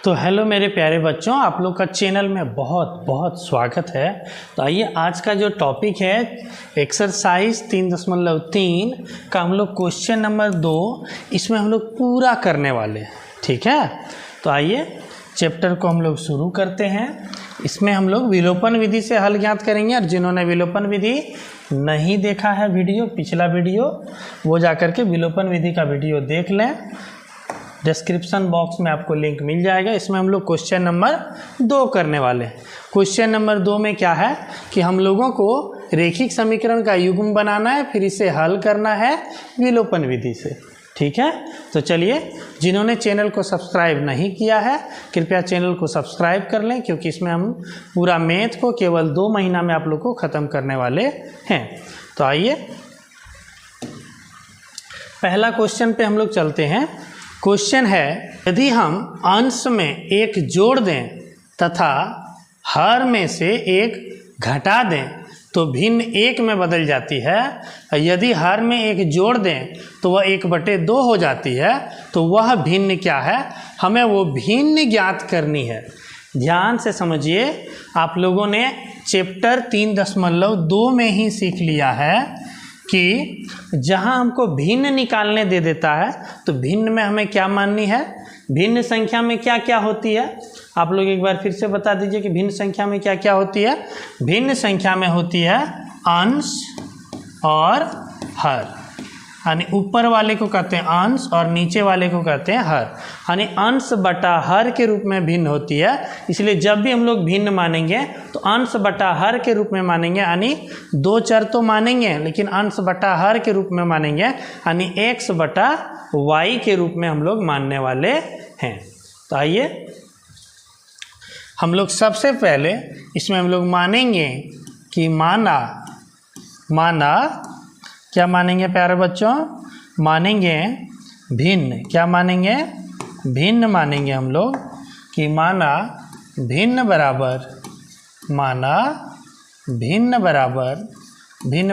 तो हेलो मेरे प्यारे बच्चों, आप लोग का चैनल में बहुत बहुत स्वागत है। तो आइए आज का जो टॉपिक है एक्सरसाइज 3.3 का हम लोग क्वेश्चन नंबर 2 इसमें हम लोग पूरा करने वाले हैं। ठीक है, तो आइए चैप्टर को हम लोग शुरू करते हैं। इसमें हम लोग विलोपन विधि से हल ज्ञात करेंगे और जिन्होंने विलोपन विधि नहीं देखा है वीडियो, पिछला वीडियो, वो जाकर के विलोपन विधि का वीडियो देख लें। डिस्क्रिप्शन बॉक्स में आपको लिंक मिल जाएगा। इसमें हम लोग क्वेश्चन नंबर 2 करने वाले हैं। क्वेश्चन नंबर 2 में क्या है कि हम लोगों को रैखिक समीकरण का युग्म बनाना है, फिर इसे हल करना है विलोपन विधि से। ठीक है, तो चलिए, जिन्होंने चैनल को सब्सक्राइब नहीं किया है कृपया चैनल को सब्सक्राइब कर लें, क्योंकि इसमें हम पूरा मैथ को केवल 2 महीना में आप लोग को ख़त्म करने वाले हैं। तो आइए पहला क्वेश्चन पे हम लोग चलते हैं। क्वेश्चन है, यदि हम अंश में 1 जोड़ दें तथा हर में से 1 घटा दें तो भिन्न 1 में बदल जाती है। यदि हर में 1 जोड़ दें तो वह 1/2 हो जाती है, तो वह भिन्न क्या है, हमें वो भिन्न ज्ञात करनी है। ध्यान से समझिए, आप लोगों ने चैप्टर 3.2 में ही सीख लिया है कि जहां हमको भिन्न निकालने दे देता है तो भिन्न में हमें क्या माननी है, भिन्न संख्या में क्या क्या होती है। आप लोग एक बार फिर से बता दीजिए कि भिन्न संख्या में क्या क्या होती है। भिन्न संख्या में होती है अंश और हर, यानी ऊपर वाले को कहते हैं अंश और नीचे वाले को कहते हैं हर, यानी अंश बटा हर के रूप में भिन्न होती है। इसलिए जब भी हम लोग भिन्न मानेंगे तो अंश बटा हर के रूप में मानेंगे, यानी 2 चर तो मानेंगे लेकिन अंश बटा हर के रूप में मानेंगे, यानी x बटा y के रूप में हम लोग मानने वाले हैं। तो आइए हम लोग सबसे पहले इसमें हम लोग मानेंगे कि माना क्या मानेंगे प्यारे बच्चों, मानेंगे भिन्न। क्या मानेंगे, भिन्न मानेंगे हम लोग कि माना भिन्न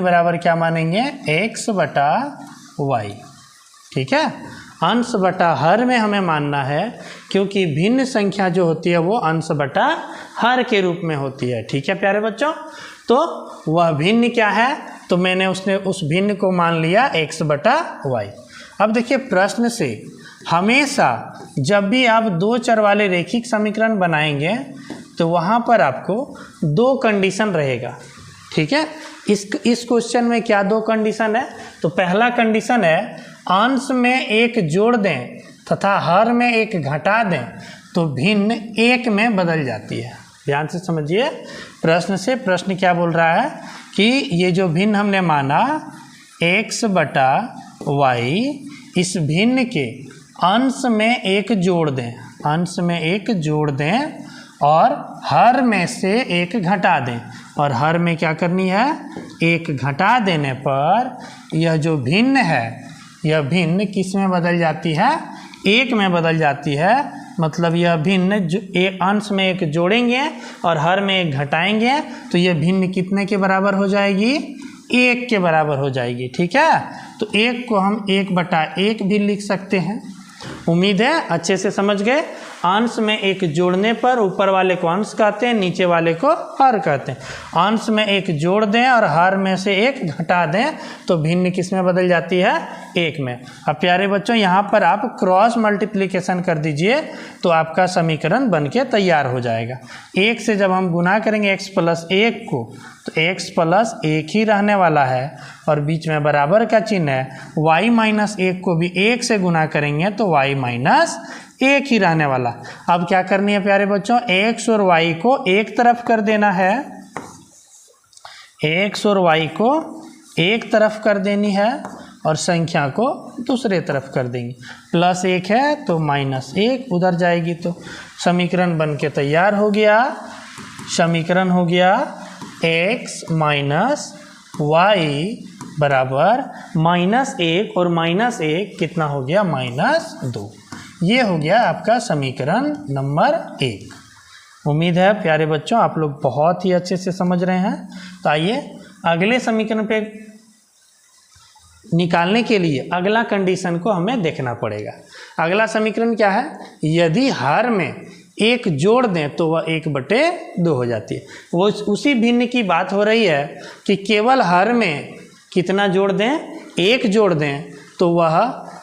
बराबर क्या मानेंगे, x बटा y। ठीक है, अंश बटा हर में हमें मानना है, क्योंकि भिन्न संख्या जो होती है वो अंश बटा हर के रूप में होती है। ठीक है प्यारे बच्चों, तो वह भिन्न क्या है, तो मैंने उस भिन्न को मान लिया x बटा y। अब देखिए, प्रश्न से हमेशा जब भी आप 2 चर वाले रैखिक समीकरण बनाएंगे तो वहाँ पर आपको 2 कंडीशन रहेगा। ठीक है, इस क्वेश्चन में क्या 2 कंडीशन है, तो पहला कंडीशन है अंश में 1 जोड़ दें तथा हर में 1 घटा दें तो भिन्न 1 में बदल जाती है। ध्यान से समझिए, प्रश्न क्या बोल रहा है कि ये जो भिन्न हमने माना x बटा y, इस भिन्न के अंश में 1 जोड़ दें, और हर में से 1 घटा दें। और हर में क्या करनी है, 1 घटा देने पर यह जो भिन्न है, यह भिन्न किस में बदल जाती है, 1 में बदल जाती है। मतलब यह भिन्न अंश में 1 जोड़ेंगे और हर में 1 घटाएंगे तो यह भिन्न कितने के बराबर हो जाएगी, 1 के बराबर हो जाएगी। ठीक है, तो 1 को हम 1/1 भी लिख सकते हैं। उम्मीद है अच्छे से समझ गए। अंश में 1 जोड़ने पर ऊपर वाले को अंश कहते हैं, नीचे वाले को हर कहते हैं। अंश में 1 जोड़ दें और हर में से 1 घटा दें तो भिन्न किस में बदल जाती है, 1 में। अब प्यारे बच्चों, यहाँ पर आप क्रॉस मल्टीप्लिकेशन कर दीजिए तो आपका समीकरण बनके तैयार हो जाएगा। 1 से जब हम गुना करेंगे x + 1 को तो x + 1 ही रहने वाला है, और बीच में बराबर का चिन्ह है। y - 1 को भी 1 से गुना करेंगे तो y - 1 ही रहने वाला। अब क्या करनी है प्यारे बच्चों, x और y को एक तरफ कर देना है, x और y को एक तरफ कर देनी है और संख्या को दूसरे तरफ कर देंगे। +1 है तो -1 उधर जाएगी, तो समीकरण बन के तैयार हो गया। समीकरण हो गया x - y बराबर -1 और -1 कितना हो गया, -2। ये हो गया आपका समीकरण नंबर 1। उम्मीद है प्यारे बच्चों आप लोग बहुत ही अच्छे से समझ रहे हैं। तो आइए अगले समीकरण पे निकालने के लिए अगला कंडीशन को हमें देखना पड़ेगा। अगला समीकरण क्या है, यदि हर में एक जोड़ दें तो वह 1/2 हो जाती है। वो उसी भिन्न की बात हो रही है कि केवल हर में कितना जोड़ दें, 1 जोड़ दें तो वह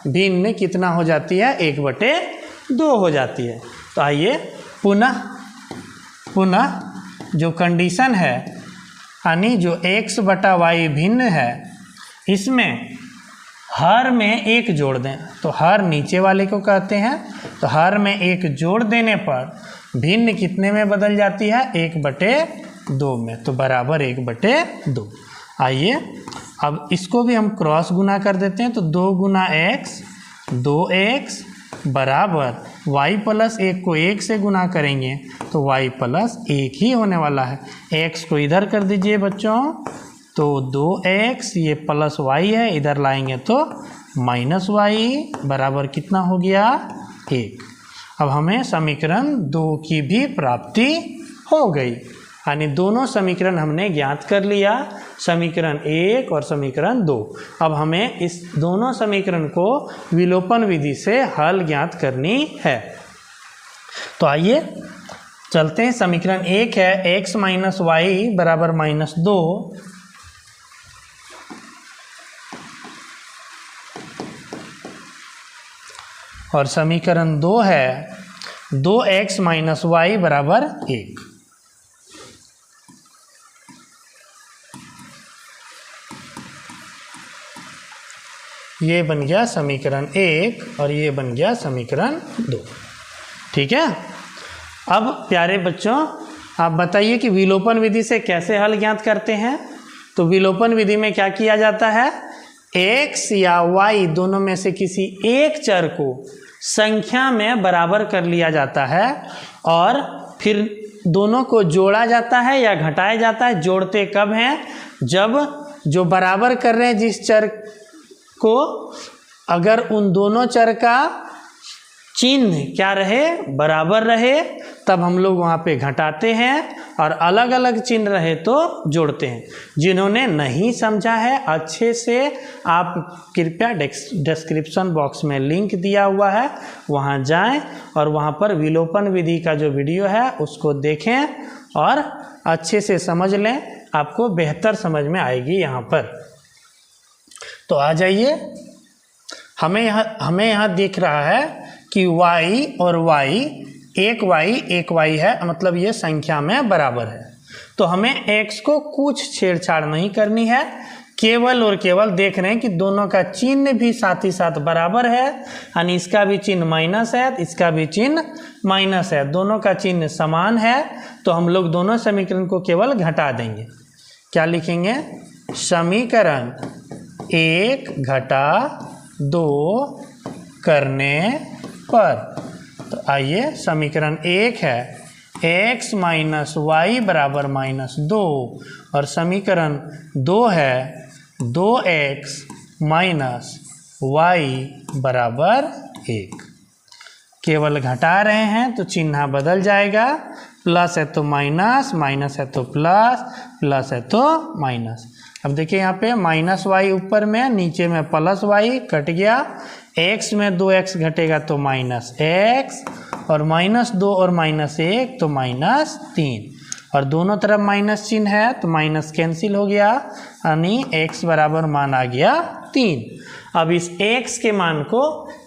भिन्न कितना हो जाती है, 1/2 हो जाती है। तो आइए पुनः जो कंडीशन है, यानी जो x/y भिन्न है, इसमें हर में 1 जोड़ दें तो हर नीचे वाले को कहते हैं, तो हर में 1 जोड़ देने पर भिन्न कितने में बदल जाती है, 1/2 में, तो बराबर 1/2। आइए अब इसको भी हम क्रॉस गुना कर देते हैं, तो 2 गुना x 2x बराबर y प्लस 1 को 1 से गुना करेंगे तो y प्लस 1 ही होने वाला है। x को इधर कर दीजिए बच्चों, तो 2x ये प्लस y है, इधर लाएंगे तो माइनस y बराबर कितना हो गया, 1। अब हमें समीकरण 2 की भी प्राप्ति हो गई, यानी दोनों समीकरण हमने ज्ञात कर लिया, समीकरण 1 और समीकरण 2। अब हमें इस दोनों समीकरण को विलोपन विधि से हल ज्ञात करनी है। तो आइए चलते हैं। समीकरण 1 है x माइनस वाई बराबर -2, और समीकरण 2 है 2x माइनस वाई बराबर 1। ये बन गया समीकरण 1 और ये बन गया समीकरण 2। ठीक है। अब प्यारे बच्चों आप बताइए कि विलोपन विधि से कैसे हल ज्ञात करते हैं। तो विलोपन विधि में क्या किया जाता है, x या y दोनों में से किसी एक चर को संख्या में बराबर कर लिया जाता है और फिर दोनों को जोड़ा जाता है या घटाया जाता है। जोड़ते कब हैं, जब जो बराबर कर रहे हैं जिस चर को, अगर उन दोनों चर का चिन्ह क्या रहे, बराबर रहे, तब हम लोग वहाँ पे घटाते हैं, और अलग अलग चिन्ह रहे तो जोड़ते हैं। जिन्होंने नहीं समझा है अच्छे से, आप कृपया डिस्क्रिप्शन बॉक्स में लिंक दिया हुआ है, वहाँ जाएं और वहाँ पर विलोपन विधि का जो वीडियो है उसको देखें और अच्छे से समझ लें, आपको बेहतर समझ में आएगी यहाँ पर। तो आ जाइए, हमें यहाँ दिख रहा है कि y और y एक y है, मतलब ये संख्या में बराबर है। तो हमें x को कुछ छेड़छाड़ नहीं करनी है, केवल और केवल देख रहे हैं कि दोनों का चिन्ह भी साथ ही साथ बराबर है, यानी इसका भी चिन्ह माइनस है, इसका भी चिन्ह माइनस है, दोनों का चिन्ह समान है। तो हम लोग दोनों समीकरण को केवल घटा देंगे। क्या लिखेंगे, समीकरण 1 घटा 2 करने पर। तो आइए समीकरण 1 है x माइनस वाई बराबर -2, और समीकरण 2 है 2x माइनस वाई बराबर 1। केवल घटा रहे हैं तो चिन्ह बदल जाएगा, प्लस है तो माइनस, माइनस है तो प्लस, प्लस है तो माइनस। अब देखिए यहाँ पे -y ऊपर में, नीचे में +y कट गया, x में 2x घटेगा तो -x, और -2 और -1 तो -3, और दोनों तरफ माइनस चिन्ह है तो माइनस कैंसिल हो गया, यानी x बराबर मान आ गया 3। अब इस x के मान को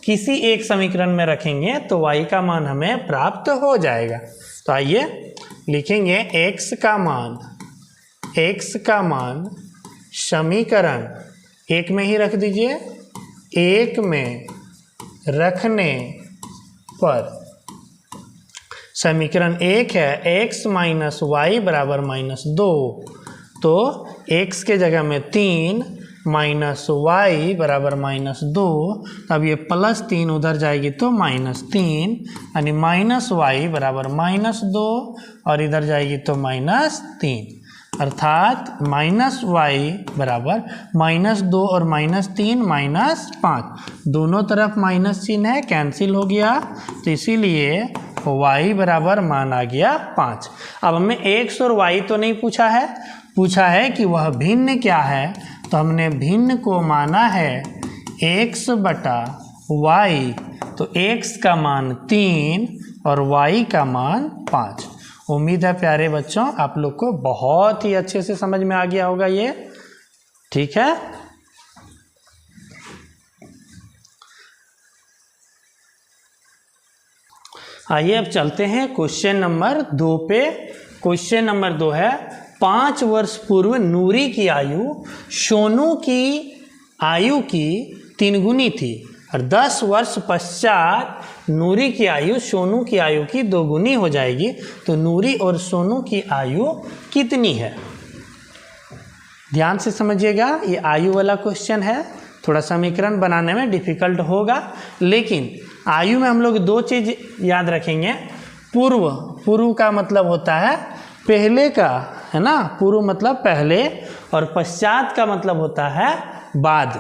किसी एक समीकरण में रखेंगे तो y का मान हमें प्राप्त हो जाएगा। तो आइए लिखेंगे x का मान समीकरण 1 में ही रख दीजिए। 1 में रखने पर समीकरण 1 है x माइनस वाई बराबर -2, तो x के जगह में 3 माइनस वाई बराबर -2, अब ये +3 उधर जाएगी तो -3, यानी माइनस वाई बराबर -2, और इधर जाएगी तो -3, अर्थात -y बराबर -2 और -3 -5, दोनों तरफ माइनस चिन्ह है, कैंसिल हो गया, तो इसीलिए y बराबर मान आ गया 5। अब हमें x और y तो नहीं पूछा है कि वह भिन्न क्या है, तो हमने भिन्न को माना है x बटा y, तो x का मान 3 और y का मान 5। उम्मीद है प्यारे बच्चों आप लोग को बहुत ही अच्छे से समझ में आ गया होगा ये, ठीक है। आइए अब चलते हैं क्वेश्चन नंबर 2 पे। क्वेश्चन नंबर 2 है 5 वर्ष पूर्व नूरी की आयु सोनू की आयु की 3 गुनी थी और 10 वर्ष पश्चात नूरी की आयु सोनू की आयु की 2 गुनी हो जाएगी, तो नूरी और सोनू की आयु कितनी है। ध्यान से समझिएगा, ये आयु वाला क्वेश्चन है, थोड़ा समीकरण बनाने में डिफिकल्ट होगा, लेकिन आयु में हम लोग 2 चीज़ याद रखेंगे। पूर्व का मतलब होता है पहले का, है ना, पूर्व मतलब पहले, और पश्चात का मतलब होता है बाद,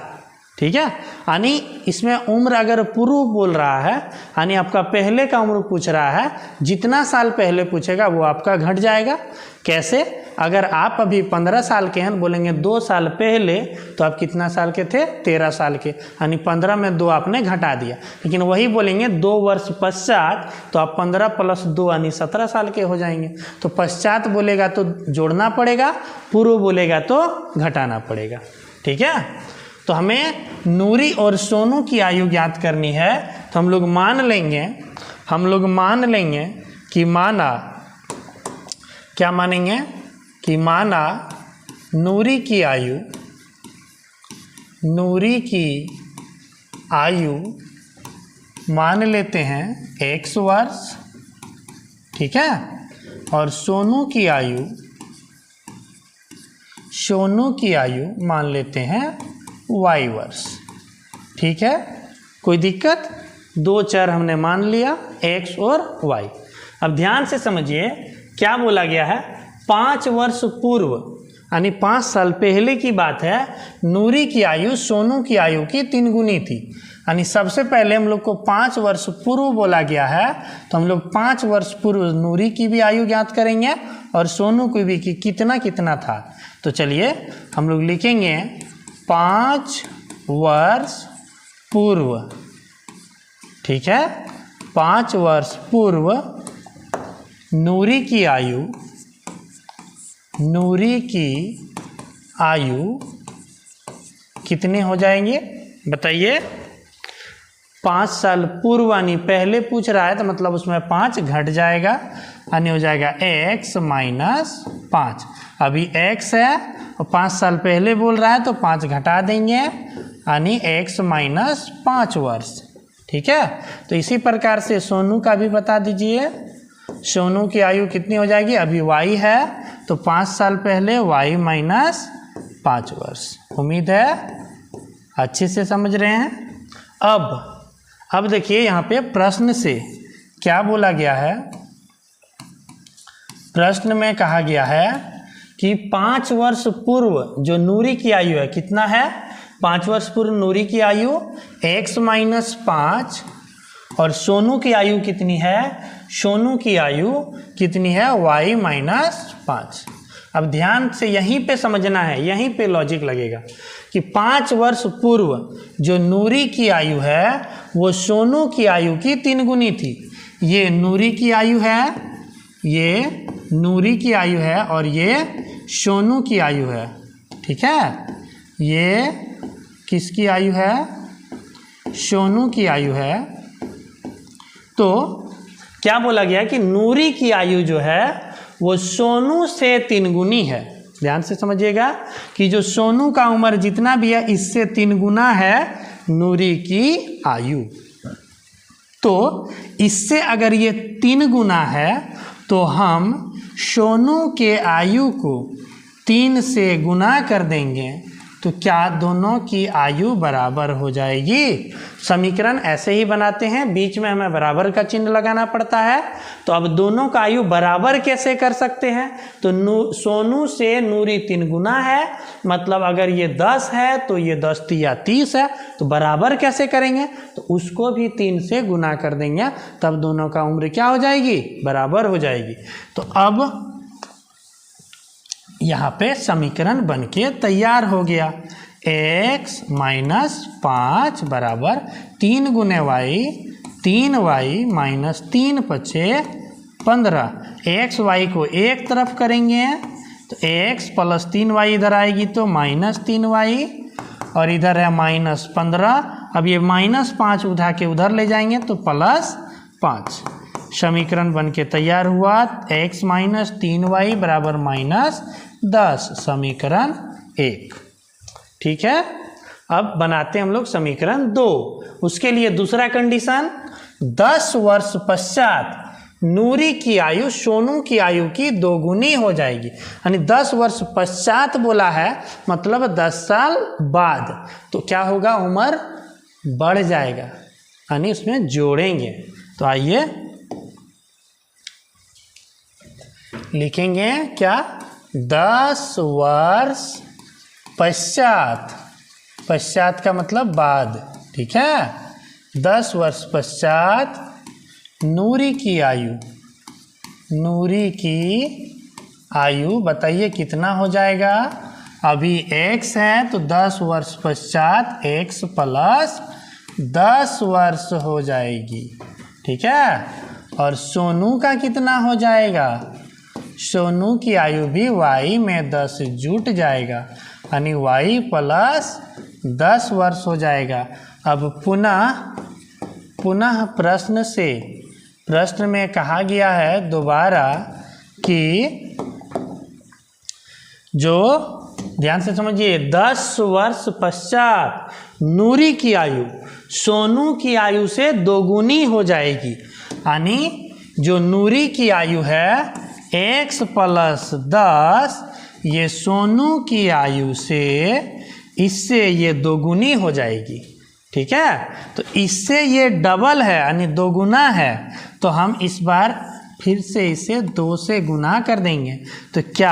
ठीक है। यानी इसमें उम्र अगर पूर्व बोल रहा है, यानी आपका पहले का उम्र पूछ रहा है, जितना साल पहले पूछेगा वो आपका घट जाएगा। कैसे? अगर आप अभी 15 साल के हैं, बोलेंगे 2 साल पहले, तो आप कितना साल के थे? 13 साल के, यानी 15 में 2 आपने घटा दिया। लेकिन वही बोलेंगे 2 वर्ष पश्चात, तो आप 15 + 2 यानी 17 साल के हो जाएंगे। तो पश्चात बोलेगा तो जोड़ना पड़ेगा, पूर्व बोलेगा तो घटाना पड़ेगा, ठीक है। तो हमें नूरी और सोनू की आयु ज्ञात करनी है, तो हम लोग मान लेंगे कि माना, क्या मानेंगे कि माना नूरी की आयु मान लेते हैं x वर्ष, ठीक है, और सोनू की आयु मान लेते हैं y वर्ष, ठीक है। कोई दिक्कत? 2 चर हमने मान लिया, x और y। अब ध्यान से समझिए क्या बोला गया है। 5 वर्ष पूर्व यानी 5 साल पहले की बात है, नूरी की आयु सोनू की आयु की 3 गुनी थी। यानी सबसे पहले हम लोग को 5 वर्ष पूर्व बोला गया है, तो हम लोग 5 वर्ष पूर्व नूरी की भी आयु ज्ञात करेंगे और सोनू की भी, कि कितना कितना था। तो चलिए हम लोग लिखेंगे 5 वर्ष पूर्व, ठीक है। 5 वर्ष पूर्व नूरी की आयु कितने हो जाएंगे बताइए। 5 साल पूर्व यानी पहले पूछ रहा है, तो मतलब उसमें 5 घट जाएगा, यानी हो जाएगा x - 5। अभी x है और 5 साल पहले बोल रहा है, तो 5 घटा देंगे, यानी x - 5 वर्ष, ठीक है। तो इसी प्रकार से सोनू का भी बता दीजिए। सोनू की आयु कितनी हो जाएगी? अभी y है, तो 5 साल पहले y - 5 वर्ष। उम्मीद है अच्छे से समझ रहे हैं। अब देखिए यहाँ पे प्रश्न से क्या बोला गया है। प्रश्न में कहा गया है कि 5 वर्ष पूर्व जो नूरी की आयु है, कितना है? 5 वर्ष पूर्व नूरी की आयु x - 5, और सोनू की आयु कितनी है? सोनू की आयु कितनी है? y - 5। अब ध्यान से यहीं पे समझना है, यहीं पे लॉजिक लगेगा कि 5 वर्ष पूर्व जो नूरी की आयु है वो सोनू की आयु की 3 गुनी थी। ये नूरी की आयु है, ये नूरी की आयु है, और ये सोनू की आयु है, ठीक है। ये किसकी आयु है? सोनू की आयु है। तो क्या बोला गया कि नूरी की आयु जो है वो सोनू से 3 गुनी है। ध्यान से समझिएगा कि जो सोनू का उम्र जितना भी है, इससे 3 गुना है नूरी की आयु। तो इससे अगर ये 3 गुना है, तो हम सोनू के आयु को 3 से गुना कर देंगे, तो क्या दोनों की आयु बराबर हो जाएगी। समीकरण ऐसे ही बनाते हैं, बीच में हमें बराबर का चिन्ह लगाना पड़ता है। तो अब दोनों का आयु बराबर कैसे कर सकते हैं? तो सोनू से नूरी 3 गुना है, मतलब अगर ये 10 है तो ये 10 या 30 है, तो बराबर कैसे करेंगे? तो उसको भी 3 से गुना कर देंगे, तब दोनों का उम्र क्या हो जाएगी? बराबर हो जाएगी। तो अब यहाँ पे समीकरण बनके तैयार हो गया। x - 5 बराबर 3 गुने y, 3y माइनस 3 पचे 15। एक्स वाई को एक तरफ करेंगे तो x प्लस 3y इधर आएगी तो माइनस 3y, और इधर है माइनस 15। अब ये -5 उठा के उधर ले जाएंगे तो +5। समीकरण बन के तैयार हुआ। x माइनस 3y बराबर -10, समीकरण 1। ठीक है, अब बनाते हैं हम लोग समीकरण 2। उसके लिए दूसरा कंडीशन, 10 वर्ष पश्चात नूरी की आयु सोनू की आयु की दोगुनी हो जाएगी। यानी 10 वर्ष पश्चात बोला है, मतलब 10 साल बाद, तो क्या होगा, उम्र बढ़ जाएगा, यानी उसमें जोड़ेंगे। तो आइए लिखेंगे क्या, 10 वर्ष पश्चात, पश्चात का मतलब बाद। ठीक है, 10 वर्ष पश्चात नूरी की आयु, नूरी की आयु बताइए कितना हो जाएगा। अभी x है तो 10 वर्ष पश्चात x प्लस 10 वर्ष हो जाएगी। ठीक है, और सोनू का कितना हो जाएगा, सोनू की आयु भी y में 10 जुट जाएगा, यानी y प्लस 10 वर्ष हो जाएगा। अब पुनः प्रश्न में कहा गया है दोबारा कि जो, ध्यान से समझिए, 10 वर्ष पश्चात नूरी की आयु सोनू की आयु से दोगुनी हो जाएगी, यानी जो नूरी की आयु है x प्लस 10, ये सोनू की आयु से, इससे ये दोगुनी हो जाएगी। ठीक है, तो इससे ये डबल है, यानी दोगुना है, तो हम इस बार फिर से इसे 2 से गुना कर देंगे। तो क्या,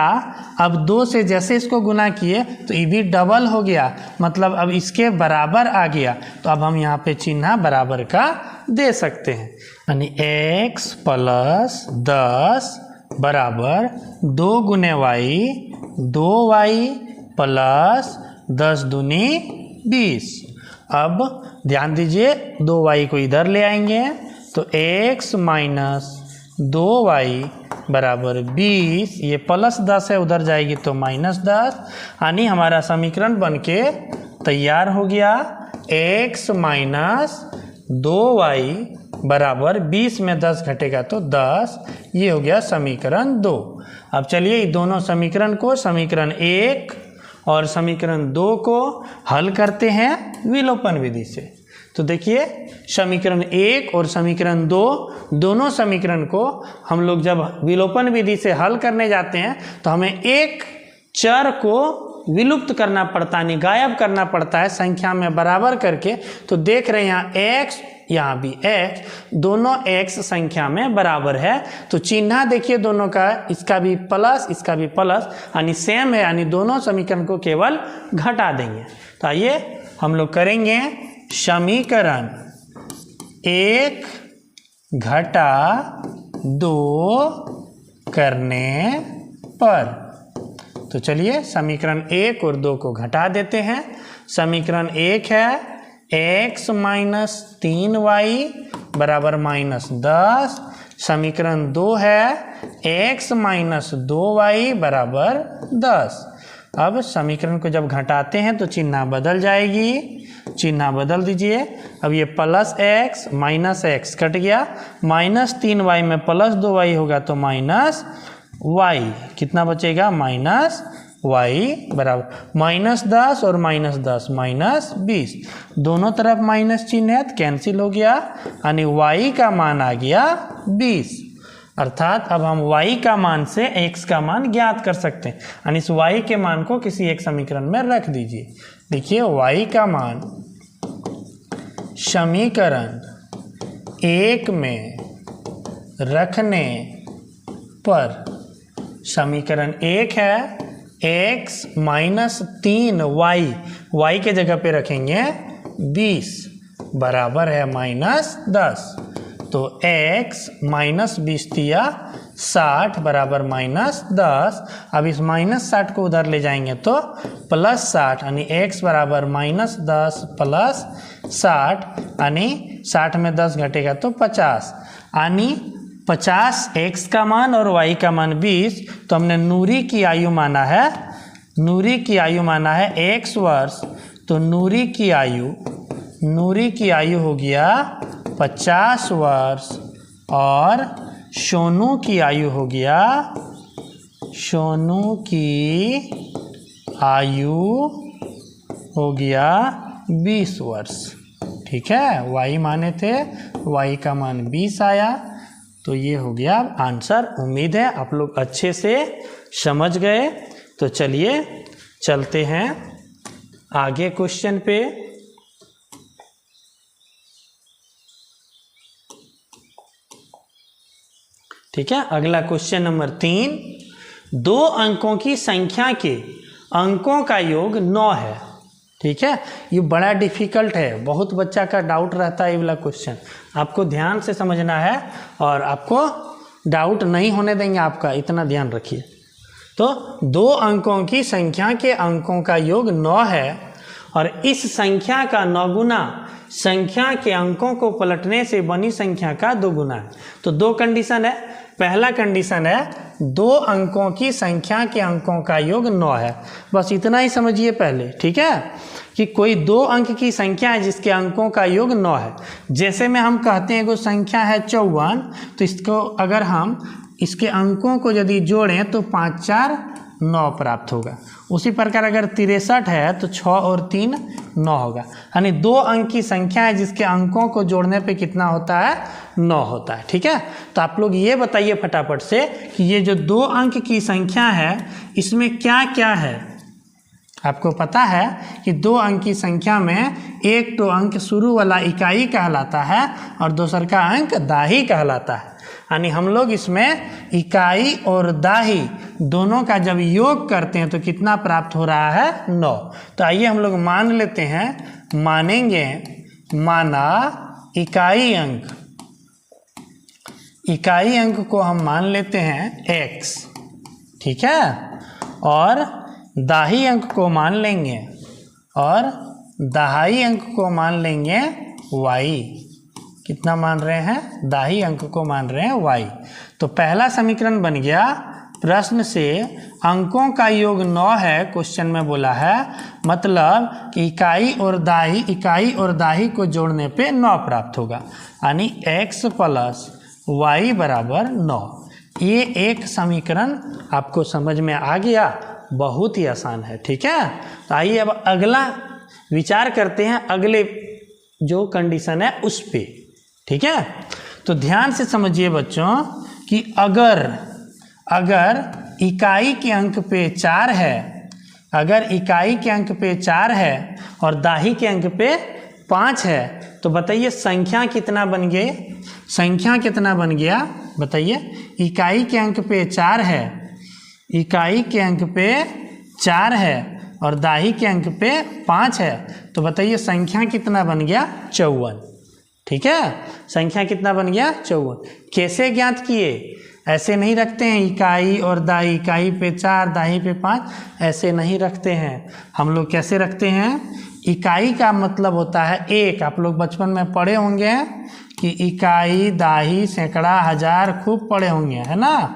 अब 2 से जैसे इसको गुना किए तो ये भी डबल हो गया, मतलब अब इसके बराबर आ गया। तो अब हम यहाँ पे चिन्ह बराबर का दे सकते हैं, यानी x प्लस 10 बराबर 2 गुने y, 2y प्लस 10 दूनी 20। अब ध्यान दीजिए, 2y को इधर ले आएंगे तो x माइनस 2y बराबर 20, ये प्लस 10 है, उधर जाएगी तो -10, यानी हमारा समीकरण बनके तैयार हो गया। x माइनस 2y बराबर 20 में 10 घटेगा तो 10, ये हो गया समीकरण 2। अब चलिए ये दोनों समीकरण को, समीकरण 1 और समीकरण 2 को हल करते हैं विलोपन विधि से। तो देखिए, समीकरण 1 और समीकरण 2, दोनों समीकरण को हम लोग जब विलोपन विधि से हल करने जाते हैं तो हमें एक चर को विलुप्त करना पड़ता है, गायब करना पड़ता है संख्या में बराबर करके। तो देख रहे हैं यहाँ x, यहाँ भी x, दोनों x संख्या में बराबर है। तो चिन्ह देखिए दोनों का, इसका भी प्लस इसका भी प्लस, यानी सेम है, यानी दोनों समीकरण को केवल घटा देंगे। तो आइए हम लोग करेंगे समीकरण 1 घटा 2 करने पर। तो चलिए समीकरण 1 और 2 को घटा देते हैं। समीकरण 1 है x माइनस 3y बराबर -10। समीकरण 2 है x माइनस 2y बराबर 10। अब समीकरण को जब घटाते हैं तो चिन्ह बदल जाएगी, चिन्ह बदल दीजिए। अब ये plus x minus x cut गया, -3y में प्लस 2y होगा तो माइनस y, कितना बचेगा, -y बराबर -10 और -10 -20, दोनों तरफ माइनस चिन्ह है तो कैंसिल हो गया, यानी y का मान आ गया 20। अर्थात अब हम y का मान से x का मान ज्ञात कर सकते हैं, यानी इस y के मान को किसी एक समीकरण में रख दीजिए। देखिए y का मान समीकरण 1 में रखने पर, समीकरण 1 है x माइनस 3y, y के जगह पे रखेंगे 20 बराबर है -10। तो x माइनस 20 दिया 60 बराबर -10। अब इस -60 को उधर ले जाएंगे तो +60, यानी x बराबर -10 प्लस 60, यानी 60 में 10 घटेगा तो 50, यानी 50 x का मान और y का मान 20। तो हमने नूरी की आयु माना है, नूरी की आयु माना है x वर्ष, तो नूरी की आयु हो गया 50 वर्ष और सोनू की आयु हो गया 20 वर्ष। ठीक है, y माने थे, y का मान 20 आया, तो ये हो गया आंसर। उम्मीद है आप लोग अच्छे से समझ गए। तो चलिए चलते हैं आगे क्वेश्चन पे। ठीक है, अगला क्वेश्चन नंबर 3, 2 अंकों की संख्या के अंकों का योग 9 है। ठीक है, ये बड़ा डिफिकल्ट है, बहुत बच्चा का डाउट रहता है ये वाला क्वेश्चन, आपको ध्यान से समझना है और आपको डाउट नहीं होने देंगे आपका, इतना ध्यान रखिए। तो 2 अंकों की संख्या के अंकों का योग 9 है और इस संख्या का 9 गुना संख्या के अंकों को पलटने से बनी संख्या का 2 गुना है। तो 2 कंडीशन है। पहला कंडीशन है 2 अंकों की संख्या के अंकों का योग 9 है, बस इतना ही समझिए पहले। ठीक है, कि कोई 2 अंक की संख्या है जिसके अंकों का योग 9 है। जैसे में हम कहते हैं कोई संख्या है 54, तो इसको अगर हम इसके अंकों को यदि जोड़ें तो 5 4 9 प्राप्त होगा। उसी प्रकार अगर 63 है तो 6 और 3 9 होगा, यानी 2 अंक की संख्या है जिसके अंकों को जोड़ने पे कितना होता है, 9 होता है। ठीक है, तो आप लोग ये बताइए फटाफट से कि ये जो 2 अंक की संख्या है इसमें क्या क्या है। आपको पता है कि 2 अंक की संख्या में एक तो अंक शुरू वाला इकाई कहलाता है और दूसर का अंक दाही कहलाता है, यानी हम लोग इसमें इकाई और दाही दोनों का जब योग करते हैं तो कितना प्राप्त हो रहा है, 9। तो आइए हम लोग मान लेते हैं, मानेंगे, माना इकाई अंक को हम मान लेते हैं x। ठीक है, और दाही अंक को मान लेंगे और दहाई अंक को मान लेंगे y। कितना मान रहे हैं, दाही अंक को मान रहे हैं y। तो पहला समीकरण बन गया, प्रश्न से अंकों का योग 9 है, क्वेश्चन में बोला है, मतलब कि इकाई और दाही को जोड़ने पे 9 प्राप्त होगा, यानी x प्लस y बराबर 9। ये एक समीकरण आपको समझ में आ गया, बहुत ही आसान है। ठीक है, तो आइए अब अगला विचार करते हैं, अगले जो कंडीशन है उस पे। ठीक है, तो ध्यान से समझिए बच्चों कि अगर इकाई के अंक पे 4 है, अगर इकाई के अंक पे 4 है और दाही के अंक पे 5 है, तो बताइए संख्या कितना बन गए, संख्या कितना बन गया बताइए। इकाई के अंक पे 4 है, इकाई के अंक पे 4 है और दाही के अंक पे 5 है, तो बताइए संख्या कितना बन गया, 54। ठीक है, संख्या कितना बन गया, 54। कैसे ज्ञात किए, ऐसे नहीं रखते हैं इकाई और दाही, इकाई पे 4 दाही पे 5, ऐसे नहीं रखते हैं। हम लोग कैसे रखते हैं, इकाई का मतलब होता है 1। आप लोग बचपन में पढ़े होंगे कि इकाई, दाही, सैकड़ा, हजार, खूब पढ़े होंगे, है ना।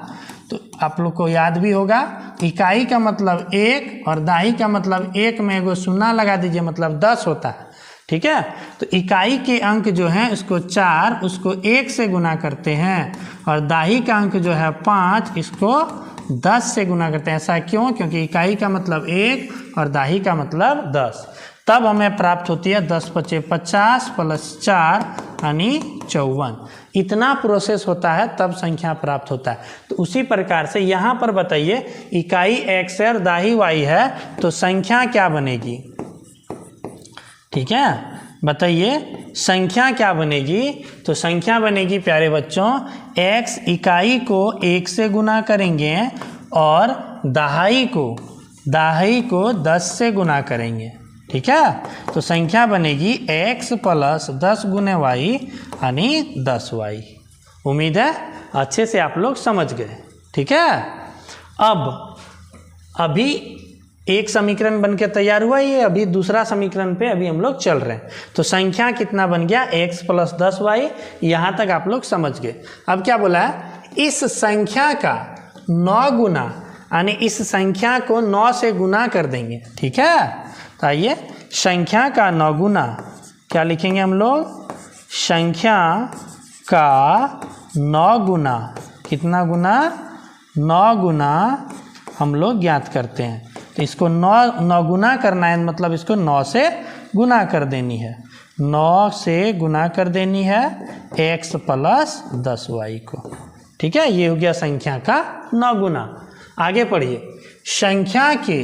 तो आप लोग को याद भी होगा, इकाई का मतलब 1 और दाही का मतलब 1 में एगो शून्य लगा दीजिए, मतलब 10 होता है। ठीक है, तो इकाई के अंक जो हैं उसको 4, उसको 1 से गुना करते हैं और दाही का अंक जो है 5, इसको 10 से गुना करते हैं। ऐसा क्यों, क्योंकि इकाई का मतलब 1 और दाही का मतलब 10। तब हमें प्राप्त होती है 10 × 5 = 50 प्लस 4 यानी 54। इतना प्रोसेस होता है तब संख्या प्राप्त होता है। तो उसी प्रकार से यहाँ पर बताइए, इकाई x है और दाही y है, तो संख्या क्या बनेगी। ठीक है, बताइए संख्या क्या बनेगी। तो संख्या बनेगी प्यारे बच्चों, x इकाई को 1 से गुना करेंगे और दहाई को 10 से गुना करेंगे। ठीक है। तो संख्या बनेगी x प्लस 10 गुने y यानी 10y। उम्मीद है अच्छे से आप लोग समझ गए, ठीक है। अब अभी एक समीकरण बन के तैयार हुआ, ये अभी दूसरा समीकरण पे अभी हम लोग चल रहे हैं। तो संख्या कितना बन गया, x प्लस 10y। यहाँ तक आप लोग समझ गए। अब क्या बोला है, इस संख्या का 9 गुना, यानी इस संख्या को 9 से गुना कर देंगे, ठीक है। तो आइए संख्या का 9 गुना क्या लिखेंगे हम लोग, संख्या का 9 गुना, कितना गुना, 9 गुना हम लोग ज्ञात करते हैं। तो इसको 9 गुना करना है, मतलब इसको 9 से गुना कर देनी है, 9 से गुना कर देनी है x प्लस 10y को, ठीक है। ये हो गया संख्या का 9 गुना। आगे पढ़िए, संख्या के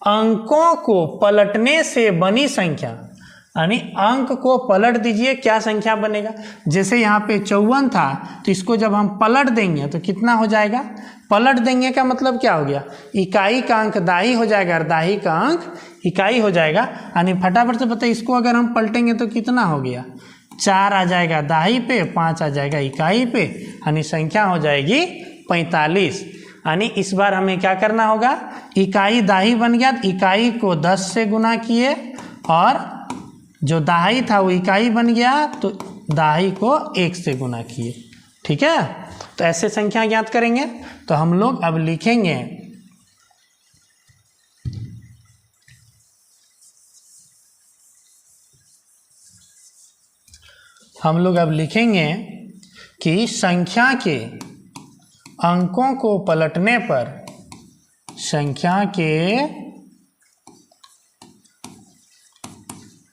अंकों को पलटने से बनी संख्या, यानी अंक को पलट दीजिए, क्या संख्या बनेगा। जैसे यहाँ पे 54 था, तो इसको जब हम पलट देंगे तो कितना हो जाएगा, पलट देंगे का मतलब क्या हो गया, इकाई का अंक दाही हो जाएगा और दाही का अंक इकाई हो जाएगा। यानी फटाफट से बताइए, इसको अगर हम पलटेंगे तो कितना हो गया, 4 आ जाएगा दाही पे, 5 आ जाएगा इकाई पे, यानी संख्या हो जाएगी 45। यानी इस बार हमें क्या करना होगा, इकाई दाही बन गया, इकाई को 10 से गुना किए और जो दाही था वो इकाई बन गया, तो दाही को 1 से गुना किए, ठीक है। तो ऐसे संख्या ज्ञात करेंगे। तो हम लोग अब लिखेंगे, हम लोग अब लिखेंगे कि संख्या के अंकों को पलटने पर, संख्या के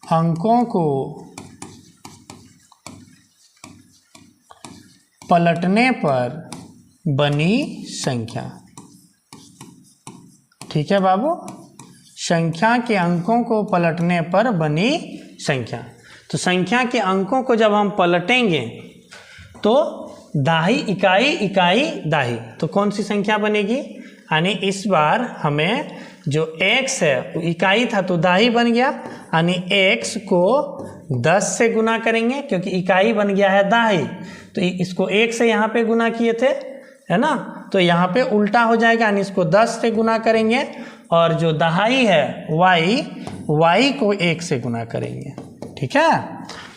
अंकों को पलटने पर बनी संख्या, ठीक है बाबू। संख्या के अंकों को पलटने पर बनी संख्या। तो संख्या के अंकों को जब हम पलटेंगे तो दाही इकाई, इकाई दाही, तो कौन सी संख्या बनेगी, यानी इस बार हमें जो x है वो इकाई था तो दाही बन गया, यानी x को 10 से गुना करेंगे क्योंकि इकाई बन गया है दाही, तो इसको 1 से यहाँ पे गुना किए थे, है ना। तो यहाँ पे उल्टा हो जाएगा, यानी इसको 10 से गुना करेंगे और जो दहाई है y को 1 से गुना करेंगे, ठीक है।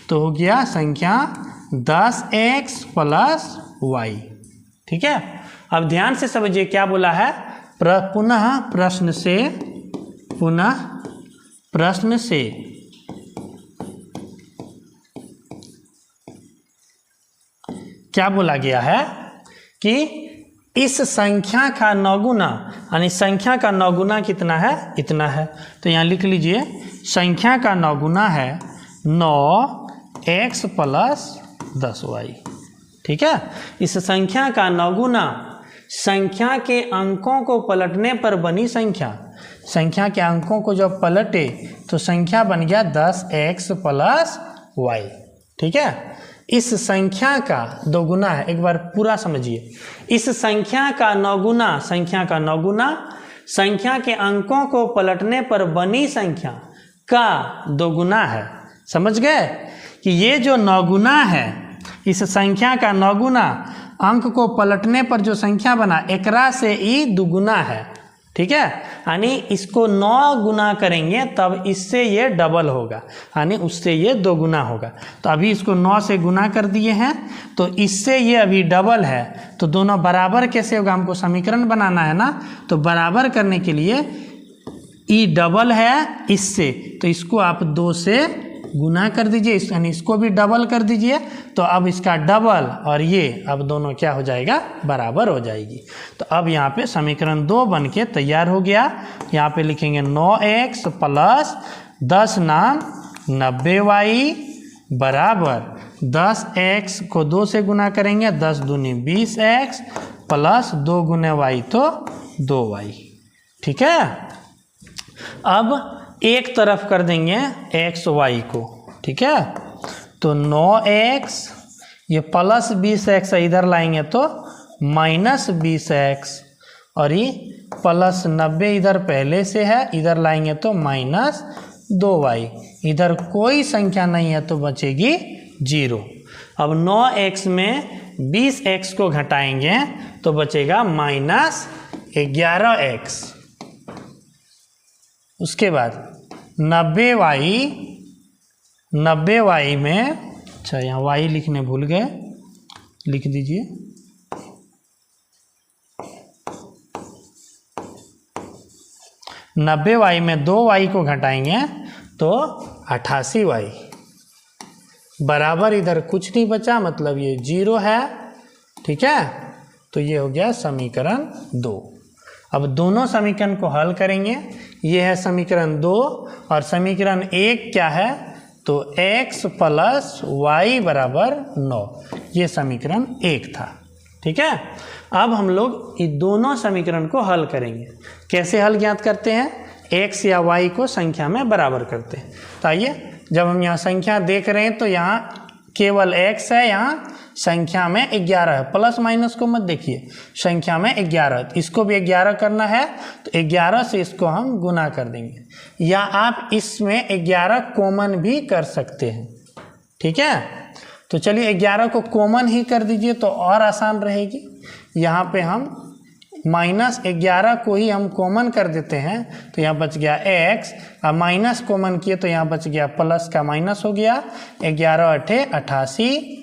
तो हो गया संख्या 10x प्लस y, ठीक है। अब ध्यान से समझिए क्या बोला है, पुनः प्रश्न से क्या बोला गया है कि इस संख्या का 9 गुना, यानी संख्या का 9 गुना कितना है, इतना है। तो यहाँ लिख लीजिए, संख्या का 9 गुना है 9x प्लस 10y, ठीक है। इस संख्या का 9 गुना संख्या के अंकों को पलटने पर बनी संख्या, संख्या के अंकों को जब पलटे तो संख्या बन गया 10x प्लस y, ठीक है। इस संख्या का 2 गुना है, एक बार पूरा समझिए, इस संख्या का 9 गुना, संख्या का 9 गुना संख्या के अंकों को पलटने पर बनी संख्या का 2 गुना है। समझ गए कि ये जो 9 गुना है, इस संख्या का 9 गुना अंक को पलटने पर जो संख्या बना एकरा से ही 2 गुना है, ठीक है। यानी इसको 9 गुना करेंगे तब इससे ये डबल होगा, यानी उससे ये 2 गुना होगा। तो अभी इसको 9 से गुना कर दिए हैं तो इससे ये अभी डबल है, तो दोनों बराबर कैसे होगा, हमको समीकरण बनाना है ना। तो बराबर करने के लिए ई डबल है इससे, तो इसको आप 2 से गुना कर दीजिए, यानी इसको भी डबल कर दीजिए, तो अब इसका डबल और ये अब दोनों क्या हो जाएगा, बराबर हो जाएगी। तो अब यहाँ पे समीकरण 2 बन के तैयार हो गया। यहाँ पे लिखेंगे 9x प्लस 10 नाम 90y बराबर 10x को 2 से गुना करेंगे, 10 दूनी 20x प्लस 2 गुने y तो 2y, ठीक है। अब एक तरफ कर देंगे x y को, ठीक है। तो 9x ये प्लस 20x इधर लाएंगे तो माइनस 20x, और ये प्लस 90 इधर पहले से है, इधर लाएंगे तो माइनस 2y, इधर कोई संख्या नहीं है तो बचेगी 0। अब 9x में 20x को घटाएंगे तो बचेगा -11x। उसके बाद 90y में, अच्छा यहाँ y लिखने भूल गए, लिख दीजिए। 90y में 2y को घटाएंगे तो 88y, बराबर इधर कुछ नहीं बचा, मतलब ये 0 है। ठीक है, तो ये हो गया समीकरण 2। अब दोनों समीकरण को हल करेंगे। ये है समीकरण 2 और समीकरण 1 क्या है, तो x + y = 9, ये समीकरण 1 था। ठीक है, अब हम लोग ये दोनों समीकरण को हल करेंगे। कैसे हल ज्ञात करते हैं, x या y को संख्या में बराबर करते हैं। तो आइए, जब हम यहाँ संख्या देख रहे हैं तो यहाँ केवल x है, यहाँ संख्या में 11 है, प्लस माइनस को मत देखिए, संख्या में 11, इसको भी 11 करना है तो 11 से इसको हम गुना कर देंगे, या आप इसमें 11 कॉमन भी कर सकते हैं। ठीक है, तो चलिए 11 को कॉमन ही कर दीजिए तो और आसान रहेगी। यहाँ पे हम -11 को ही हम कॉमन कर देते हैं तो यहाँ बच गया x, और माइनस कॉमन किए तो यहाँ बच गया प्लस का माइनस हो गया, 11 × 8 = 88।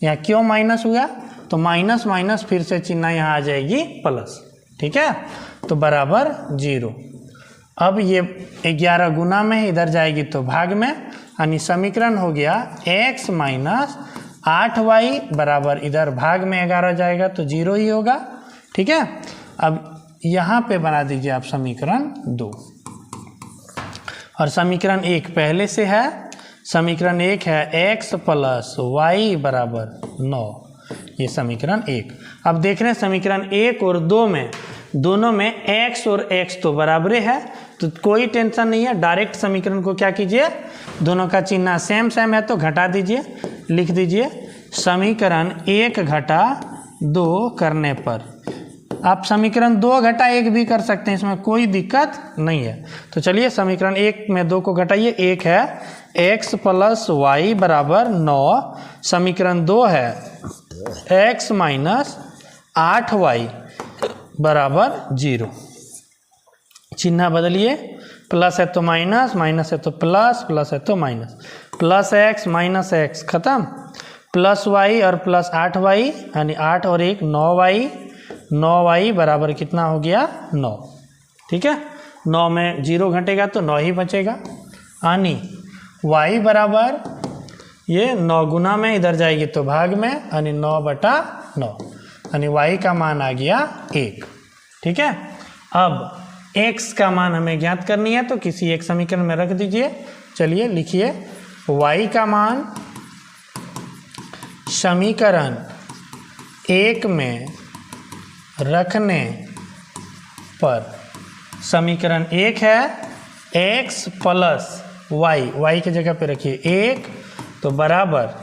यहाँ क्यों माइनस हुआ, तो माइनस माइनस फिर से चिन्ह यहाँ आ जाएगी प्लस। ठीक है, तो बराबर 0। अब ये 11 गुना में इधर जाएगी तो भाग में, यानी समीकरण हो गया x - 8y बराबर इधर भाग में 11 जाएगा तो 0 ही होगा। ठीक है, अब यहाँ पे बना दीजिए आप समीकरण 2, और समीकरण 1 पहले से है। समीकरण 1 है x + y = 9, ये समीकरण 1। अब देख रहे हैं समीकरण 1 और 2 में, दोनों में x और x तो बराबर है, तो कोई टेंशन नहीं है। डायरेक्ट समीकरण को क्या कीजिए, दोनों का चिन्ह सेम सेम है तो घटा दीजिए, लिख दीजिए समीकरण 1 - 2 करने पर। आप समीकरण 2 - 1 भी कर सकते हैं, इसमें कोई दिक्कत नहीं है। तो चलिए समीकरण 1 में 2 को घटाइए, 1 है x + y = 9, समीकरण 2 है x - 8y = 0। चिन्ह बदलिए, प्लस है तो माइनस, माइनस है तो प्लस, प्लस है तो minus, plus x minus x खत्म, प्लस y और प्लस 8y, यानी 8 और 1 9y, 9y बराबर कितना हो गया 9। ठीक है, 9 में 0 घटेगा तो 9 ही बचेगा, यानी y बराबर ये 9 गुना में इधर जाएगी तो भाग में, यानी 9/9, यानी y का मान आ गया 1। ठीक है, अब x का मान हमें ज्ञात करनी है तो किसी एक समीकरण में रख दीजिए। चलिए लिखिए, y का मान समीकरण 1 में रखने पर, समीकरण 1 है x + y की जगह पे रखिए 1 तो बराबर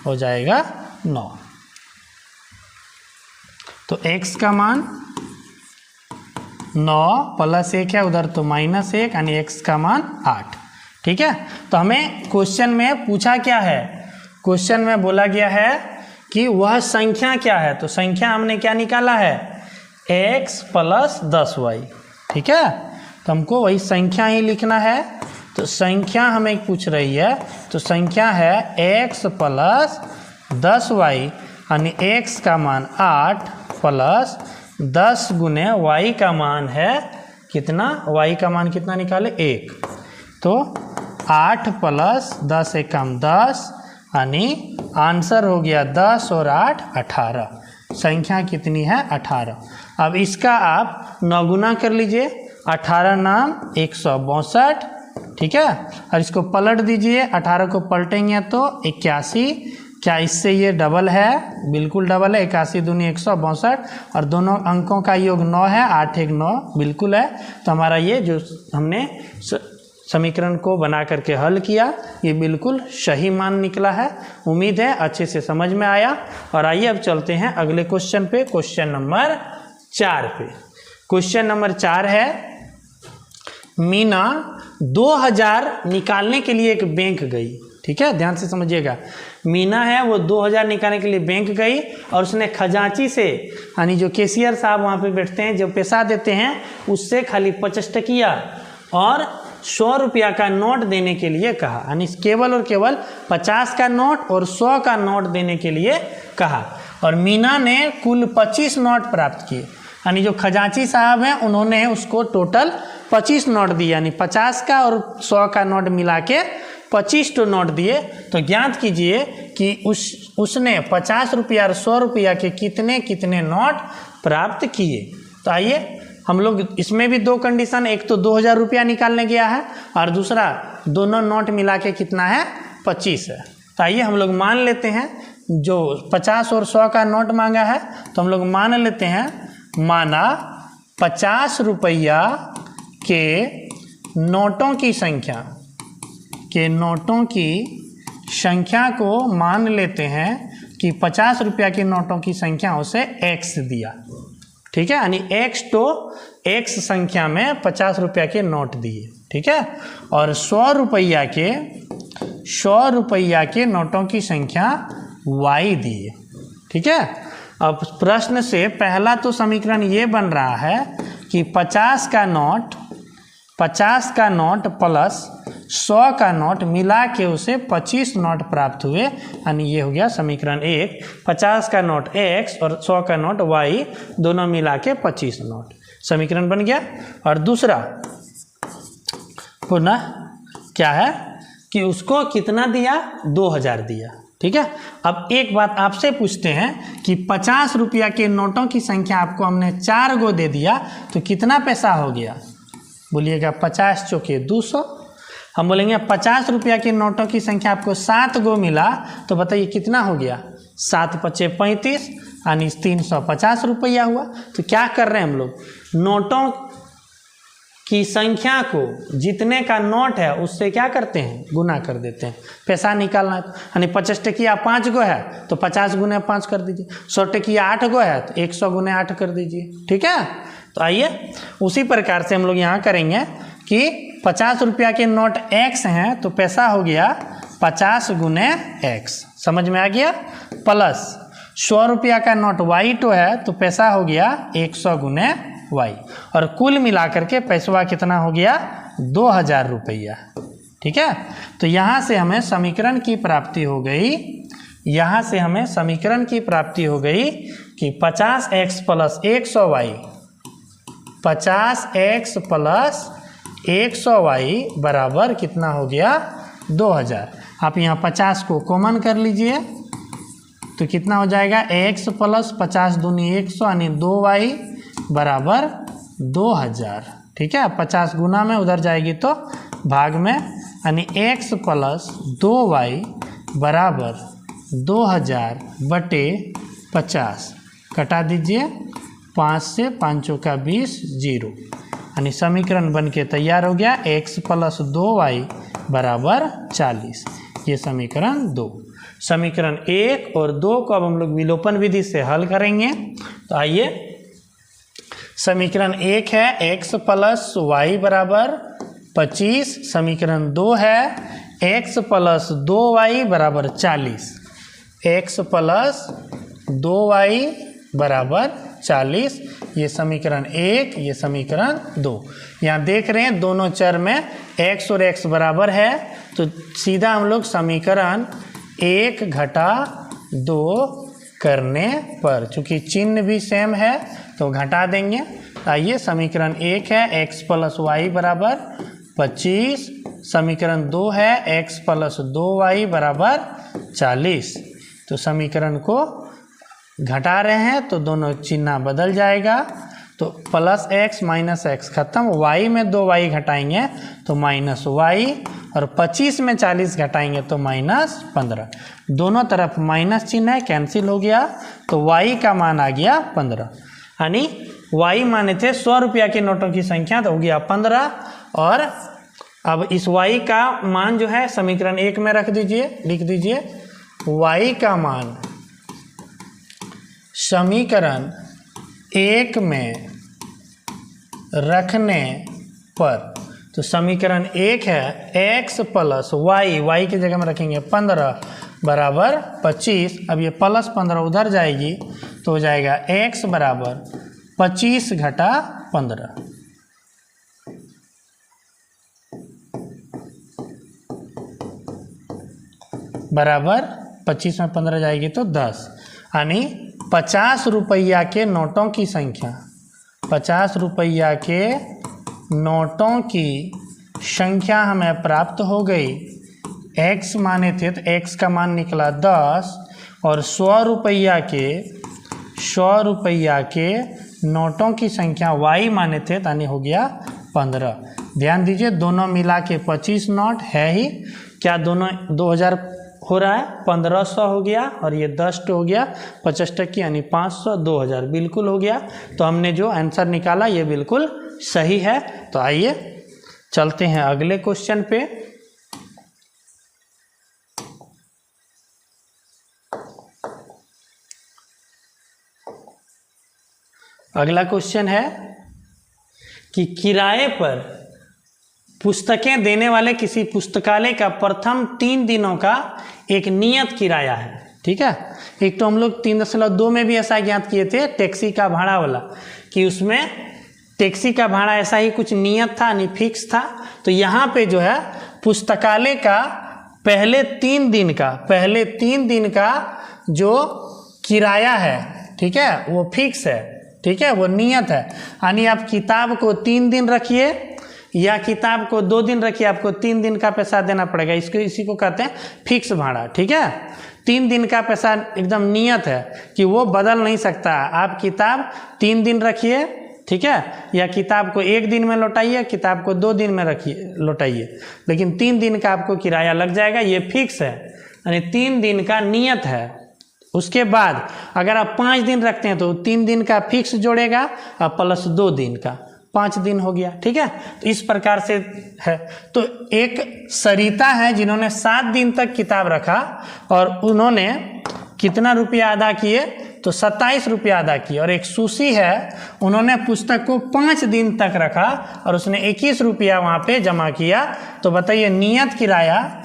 हो जाएगा 9। तो x का मान 9 + 1 है, उधर तो -1, यानी x का मान 8। ठीक है, तो हमें क्वेश्चन में पूछा क्या है, क्वेश्चन में बोला गया है कि वह संख्या क्या है, तो संख्या हमने क्या निकाला है x + 10y। ठीक है, तो हमको वही संख्या ही लिखना है। तो संख्या हमें पूछ रही है, तो संख्या है x + 10y, यानी x का मान 8 + 10 गुने y का मान है कितना, y का मान कितना निकाले 1, तो 8 + 10 = 10, यानी आंसर हो गया 10 और 8 18। संख्या कितनी है 18। अब इसका आप 9 गुना कर लीजिए, 18 नाम 162। ठीक है, और इसको पलट दीजिए, 18 को पलटेंगे तो 81। क्या इससे ये डबल है, बिल्कुल डबल है, 81 दूनी 162, और दोनों अंकों का योग 9 है, 8 1 9 बिल्कुल है। तो हमारा ये जो हमने समीकरण को बना करके हल किया, ये बिल्कुल सही मान निकला है। उम्मीद है अच्छे से समझ में आया। और आइए अब चलते हैं अगले क्वेश्चन पे, क्वेश्चन नंबर 4 पे। क्वेश्चन नंबर 4 है, मीना 2000 निकालने के लिए एक बैंक गई। ठीक है, ध्यान से समझिएगा। मीना है वो 2000 निकालने के लिए बैंक गई और उसने खजांची से, यानी जो कैशियर साहब वहाँ पे बैठते हैं, जो पैसा देते हैं, उससे खाली 50 टकिया और 100 रुपया का नोट देने के लिए कहा। यानी केवल और केवल 50 का नोट और 100 का नोट देने के लिए कहा। और मीना ने कुल 25 नोट प्राप्त किए। यानी जो खजांची साहब हैं उन्होंने उसको टोटल 25 नोट दिए, यानी 50 का और 100 का नोट मिला के 25 तो नोट दिए। तो ज्ञात कीजिए कि उसने 50 रुपया और 100 रुपया के कितने कितने नोट प्राप्त किए। तो आइए हम लोग इसमें भी दो कंडीशन, एक तो 2000 रुपया निकालने गया है और दूसरा दोनों नोट मिला के कितना है, 25 है। तो आइए हम लोग मान लेते हैं, जो 50 और 100 का नोट मांगा है तो हम लोग मान लेते हैं, माना 50 रुपया के नोटों की संख्या को मान लेते हैं कि 50 रुपया के नोटों की संख्या उसे x दिया। ठीक है, यानी x तो x संख्या में 50 रुपया के नोट दिए। ठीक है, और 100 रुपया के नोटों की संख्या y दिए। ठीक है, अब प्रश्न से पहला तो समीकरण ये बन रहा है कि 50 का नोट प्लस 100 का नोट मिला के उसे 25 नोट प्राप्त हुए। यानी ये हो गया समीकरण 1। 50 का नोट x और 100 का नोट y, दोनों मिला के 25 नोट, समीकरण बन गया। और दूसरा पुनः क्या है कि उसको कितना दिया, 2000 दिया। ठीक है, अब एक बात आपसे पूछते हैं कि 50 रुपया के नोटों की संख्या आपको हमने 4 गो दे दिया तो कितना पैसा हो गया, बोलिएगा 50 चौके 200। हम बोलेंगे 50 रुपया के नोटों की संख्या आपको 7 गो मिला तो बताइए कितना हो गया, 7 पचे 35, यानी 350 रुपया हुआ। तो क्या कर रहे हैं हम लोग, नोटों की संख्या को, जितने का नोट है उससे क्या करते हैं, गुना कर देते हैं। पैसा निकालना है यानी 50 टकिया 5 गो है तो 50 गुने 5 कर दीजिए, 100 टकिया 8 गो है तो 100 गुने 8 कर दीजिए। ठीक है, तो आइए उसी प्रकार से हम लोग यहाँ करेंगे कि 50 रुपया के नोट x हैं तो पैसा हो गया 50 गुने x, समझ में आ गया, प्लस 100 रुपया का नोट y तो है तो पैसा हो गया 100 गुने y, और कुल मिलाकर के पैसा कितना हो गया, 2000 रुपया। ठीक है, तो यहाँ से हमें समीकरण की प्राप्ति हो गई, कि 50x plus 100y, 50x plus 100y बराबर कितना हो गया, 2000। आप यहाँ 50 को कॉमन कर लीजिए तो कितना हो जाएगा, x प्लस 50 दूनी 100 यानी 2y बराबर 2000। ठीक है, 50 गुना में उधर जाएगी तो भाग में, यानी x प्लस 2y बराबर 2000 बटे 50, कटा दीजिए, 5 से 5 चौका 20, 0, यानी समीकरण बन के तैयार हो गया, x प्लस 2y बराबर 40। ये समीकरण 2। समीकरण 1 और 2 को अब हम लोग विलोपन विधि से हल करेंगे। तो आइए, समीकरण 1 है x प्लस y बराबर 25, समीकरण 2 है x प्लस 2y बराबर 40, x प्लस 2y बराबर 40, ये समीकरण 1, ये समीकरण 2। यहाँ देख रहे हैं दोनों चर में x और x बराबर है तो सीधा हम लोग समीकरण 1 घटा 2 करने पर, चूँकि चिन्ह भी सेम है तो घटा देंगे। आइए, समीकरण 1 है x प्लस y बराबर 25, समीकरण 2 है x प्लस 2y बराबर 40। तो समीकरण को घटा रहे हैं तो दोनों चिन्ह बदल जाएगा, तो प्लस x माइनस x खत्म, y में 2y घटाएंगे तो माइनस y, और 25 में 40 घटाएंगे तो माइनस 15। दोनों तरफ माइनस चिन्ह है, कैंसिल हो गया तो y का मान आ गया 15। यानी y माने थे 100 रुपया के नोटों की संख्या तो हो गया 15, और अब इस y का मान जो है समीकरण 1 में रख दीजिए, लिख दीजिए y का मान समीकरण 1 में रखने पर तो समीकरण 1 है x प्लस y की जगह में रखेंगे 15 बराबर 25। अब ये प्लस 15 उधर जाएगी तो हो जाएगा x बराबर 25 घटा 15 बराबर 25 में 15 जाएगी तो 10, यानी 50 रुपया के नोटों की संख्या, 50 रुपया के नोटों की संख्या हमें प्राप्त हो गई। x माने थे तो x का मान निकला 10 और 100 रुपया के नोटों की संख्या y माने थे यानी हो गया 15। ध्यान दीजिए दोनों मिला के 25 नोट है ही, क्या दोनों 2000 हो रहा है, 1500 हो गया और ये 10 हो गया, 50 टक्की यानी 500, 2000 बिल्कुल हो गया। तो हमने जो आंसर निकाला ये बिल्कुल सही है। तो आइए चलते हैं अगले क्वेश्चन पे। अगला क्वेश्चन है कि किराए पर पुस्तकें देने वाले किसी पुस्तकालय का प्रथम 3 दिनों का एक नियत किराया है। ठीक है, एक तो हम लोग 3.2 में भी ऐसा ज्ञात किए थे टैक्सी का भाड़ा वाला, कि उसमें टैक्सी का भाड़ा ऐसा ही कुछ नियत था, नहीं फिक्स था। तो यहाँ पे जो है पुस्तकालय का पहले 3 दिन का जो किराया है, ठीक है, वो फिक्स है, ठीक है, वो नियत है। यानी आप किताब को 3 दिन रखिए या किताब को 2 दिन रखिए, आपको 3 दिन का पैसा देना पड़ेगा। इसी को कहते हैं फिक्स भाड़ा। ठीक है, 3 दिन का पैसा एकदम नियत है कि वो बदल नहीं सकता। आप किताब 3 दिन रखिए, ठीक है, या किताब को 1 दिन में लौटाइए, किताब को 2 दिन में रखिए लौटाइए, लेकिन 3 दिन का आपको किराया लग जाएगा, ये फिक्स है, यानी 3 दिन का नियत है। उसके बाद अगर आप 5 दिन रखते हैं तो 3 दिन का फिक्स जोड़ेगा और प्लस 2 दिन का, 5 दिन हो गया। ठीक है, तो इस प्रकार से है। तो एक सरिता है जिन्होंने 7 दिन तक किताब रखा और उन्होंने कितना रुपया अदा किए, तो 27 रुपया अदा किए। और एक सुशी है, उन्होंने पुस्तक को 5 दिन तक रखा और उसने 21 रुपया वहाँ पे जमा किया। तो बताइए नियत किराया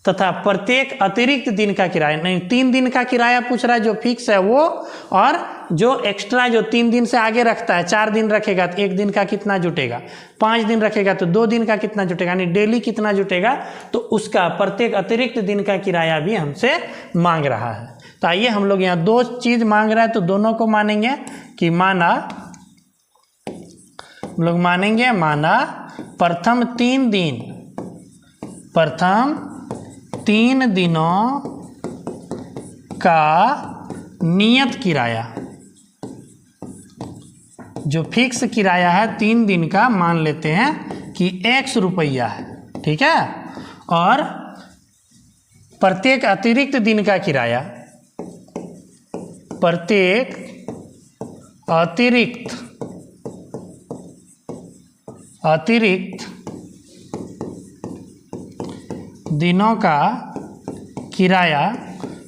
तथा प्रत्येक अतिरिक्त दिन का किराया, नहीं 3 दिन का किराया पूछ रहा है जो फिक्स है वो, और जो एक्स्ट्रा जो 3 दिन से आगे रखता है, 4 दिन रखेगा तो 1 दिन का कितना जुटेगा, 5 दिन रखेगा तो 2 दिन का कितना जुटेगा, यानी डेली कितना जुटेगा, तो उसका प्रत्येक अतिरिक्त दिन का किराया भी हमसे मांग रहा है। तो आइए हम लोग यहाँ 2 चीज़ मांग रहा है तो दोनों को मानेंगे कि माना, हम लोग मानेंगे माना प्रथम 3 दिनों का नियत किराया, जो फिक्स किराया है 3 दिन का, मान लेते हैं कि x रुपया है। ठीक है, और प्रत्येक अतिरिक्त दिन का किराया, प्रत्येक अतिरिक्त दिनों का किराया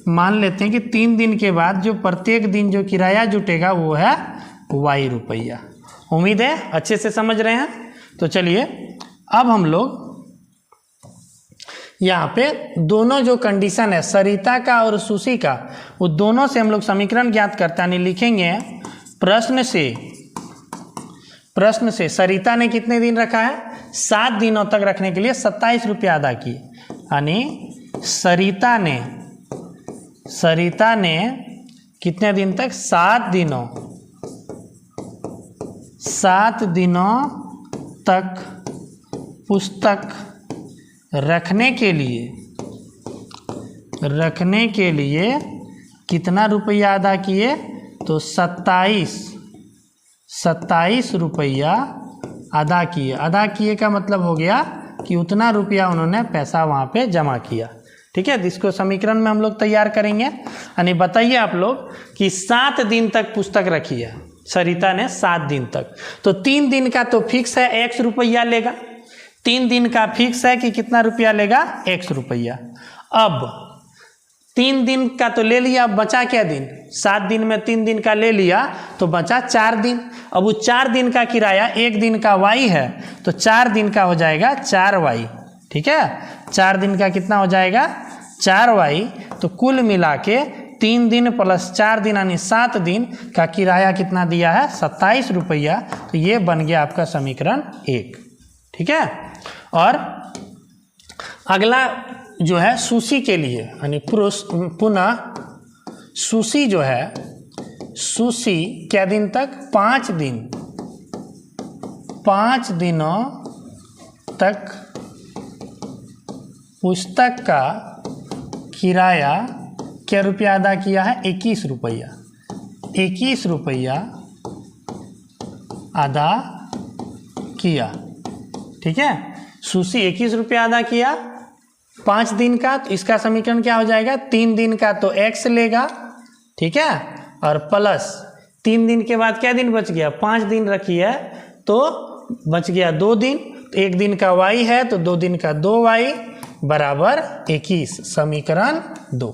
मान लेते हैं कि 3 दिन के बाद जो प्रत्येक दिन जो किराया जुटेगा वो है y रुपया। उम्मीद है अच्छे से समझ रहे हैं। तो चलिए अब हम लोग यहाँ पे दोनों जो कंडीशन है सरिता का और सुशी का, वो दोनों से हम लोग समीकरण ज्ञात करते हैं। लिखेंगे प्रश्न से सरिता ने कितने दिन रखा है, 7 दिनों तक रखने के लिए 27 रुपया अदा किए, यानी सरिता ने कितने दिन तक, 7 दिनों तक पुस्तक रखने के लिए कितना रुपया अदा किए, तो 27 रुपया अदा किए का मतलब हो गया कि उतना रुपया उन्होंने पैसा वहाँ पे जमा किया। ठीक है, जिसको समीकरण में हम लोग तैयार करेंगे। यानी बताइए आप लोग कि 7 दिन तक पुस्तक रखी है सरिता ने, 7 दिन तक, तो 3 दिन का तो फिक्स है x रुपया लेगा, 3 दिन का फिक्स है कि कितना रुपया लेगा, x रुपया। अब 3 दिन का तो ले लिया, अब बचा क्या दिन, 7 दिन में 3 दिन का ले लिया तो बचा 4 दिन। अब वो 4 दिन का किराया 1 दिन का y है, तो 4 दिन का हो जाएगा 4y। ठीक है, 4 दिन का कितना हो जाएगा 4y। तो कुल मिला के 3 दिन प्लस 4 दिन यानी 7 दिन का किराया कितना दिया है 27 रुपया। तो ये बन गया आपका समीकरण 1। ठीक है, और अगला जो है सुशी के लिए, यानी पुनः सुशी जो है, सुशी क्या दिन तक, 5 दिन, 5 दिनों तक पुस्तक का किराया क्या रुपया अदा किया है, 21 रुपया, 21 रुपया अदा किया। ठीक है, सुशी 21 रुपया अदा किया 5 दिन का, तो इसका समीकरण क्या हो जाएगा, 3 दिन का तो x लेगा। ठीक है, और प्लस 3 दिन के बाद क्या दिन बच गया, 5 दिन रखी है तो बच गया 2 दिन, तो 1 दिन का y है तो 2 दिन का 2y बराबर 21, समीकरण 2।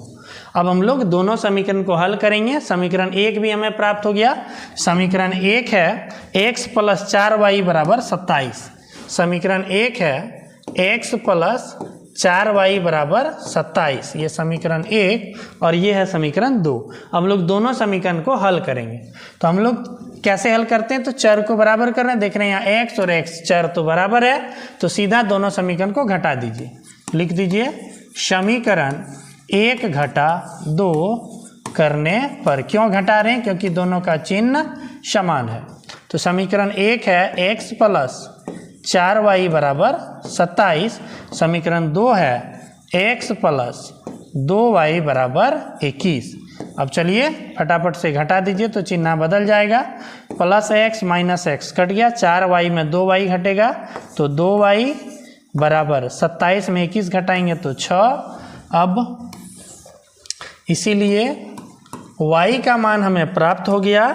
अब हम लोग दोनों समीकरण को हल करेंगे। समीकरण 1 भी हमें प्राप्त हो गया। समीकरण 1 है x प्लस 4y बराबर 27। समीकरण 1 है x प्लस 4y बराबर 27, ये समीकरण 1, और ये है समीकरण 2। अब हम लोग दोनों समीकरण को हल करेंगे। तो हम लोग कैसे हल करते हैं, तो चर को बराबर कर रहे हैं, देख रहे हैं यहाँ x और x चर तो बराबर है, तो सीधा दोनों समीकरण को घटा दीजिए। लिख दीजिए समीकरण 1 घटा 2 करने पर, क्यों घटा रहे हैं, क्योंकि दोनों का चिन्ह समान है। तो समीकरण 1 है x प्लस 4y बराबर 27। समीकरण 2 है x प्लस 2y बराबर 21। अब चलिए फटाफट से घटा दीजिए तो चिन्ह बदल जाएगा, plus x minus x cut गया, 4y में 2y घटेगा तो 2y बराबर 27 में 21 घटाएंगे तो 6। अब इसीलिए y का मान हमें प्राप्त हो गया,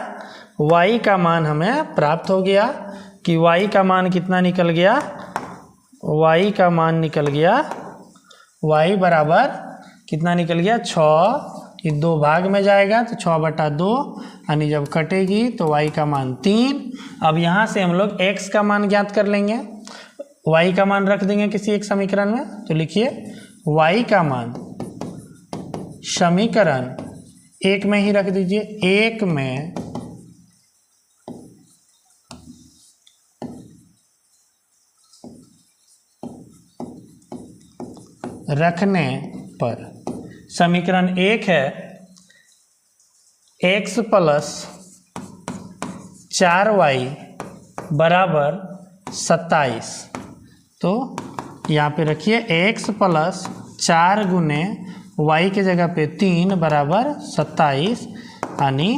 y का मान हमें प्राप्त हो गया कि y का मान कितना निकल गया, y का मान निकल गया, y बराबर कितना निकल गया 6। ये 2 भाग में जाएगा तो 6/2, यानी जब कटेगी तो y का मान 3। अब यहाँ से हम लोग x का मान ज्ञात कर लेंगे, y का मान रख देंगे किसी एक समीकरण में। तो लिखिए y का मान समीकरण 1 में ही रख दीजिए, 1 में रखने पर समीकरण 1 है x प्लस 4y बराबर 27। तो यहाँ पे रखिए x प्लस 4 गुने y के जगह पे 3 बराबर 27, यानी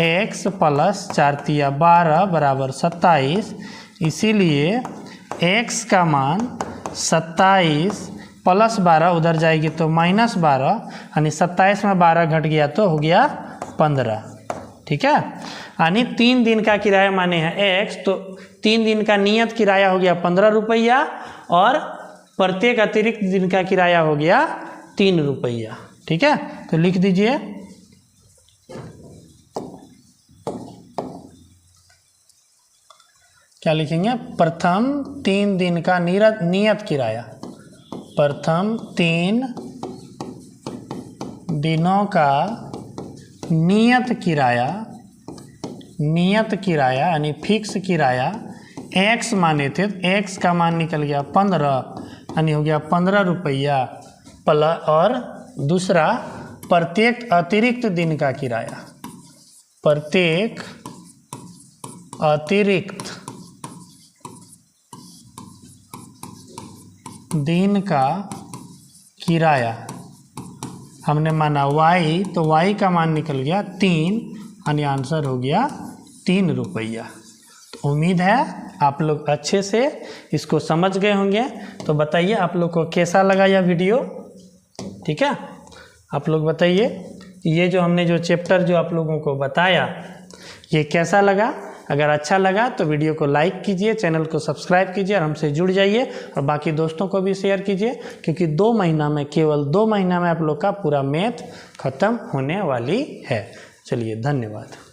x प्लस 4 तिया 12 बराबर 27। इसीलिए x का मान 27 प्लस 12 उधर जाएगी तो माइनस 12, यानी 27 में 12 घट गया तो हो गया 15। ठीक है, यानी 3 दिन का किराया माने हैं x, तो 3 दिन का नियत किराया हो गया 15 रुपया, और प्रत्येक अतिरिक्त दिन का किराया हो गया 3 रुपया। ठीक है, तो लिख दीजिए क्या लिखेंगे, प्रथम 3 दिन का नियत किराया, प्रथम 3 दिनों का नियत किराया यानी फिक्स किराया x माने थे, x का मान निकल गया 15, यानी हो गया 15 रुपया, और दूसरा प्रत्येक अतिरिक्त दिन का किराया, प्रत्येक अतिरिक्त दिन का किराया हमने माना y, तो y का मान निकल गया 3, यानी आंसर हो गया 3 रुपया। तो उम्मीद है आप लोग अच्छे से इसको समझ गए होंगे। तो बताइए आप लोग को कैसा लगा यह वीडियो। ठीक है, आप लोग बताइए ये जो हमने जो चैप्टर जो आप लोगों को बताया ये कैसा लगा। अगर अच्छा लगा तो वीडियो को लाइक कीजिए, चैनल को सब्सक्राइब कीजिए और हमसे जुड़ जाइए और बाकी दोस्तों को भी शेयर कीजिए, क्योंकि 2 महीना में, केवल 2 महीना में आप लोग का पूरा मैथ खत्म होने वाली है। चलिए, धन्यवाद।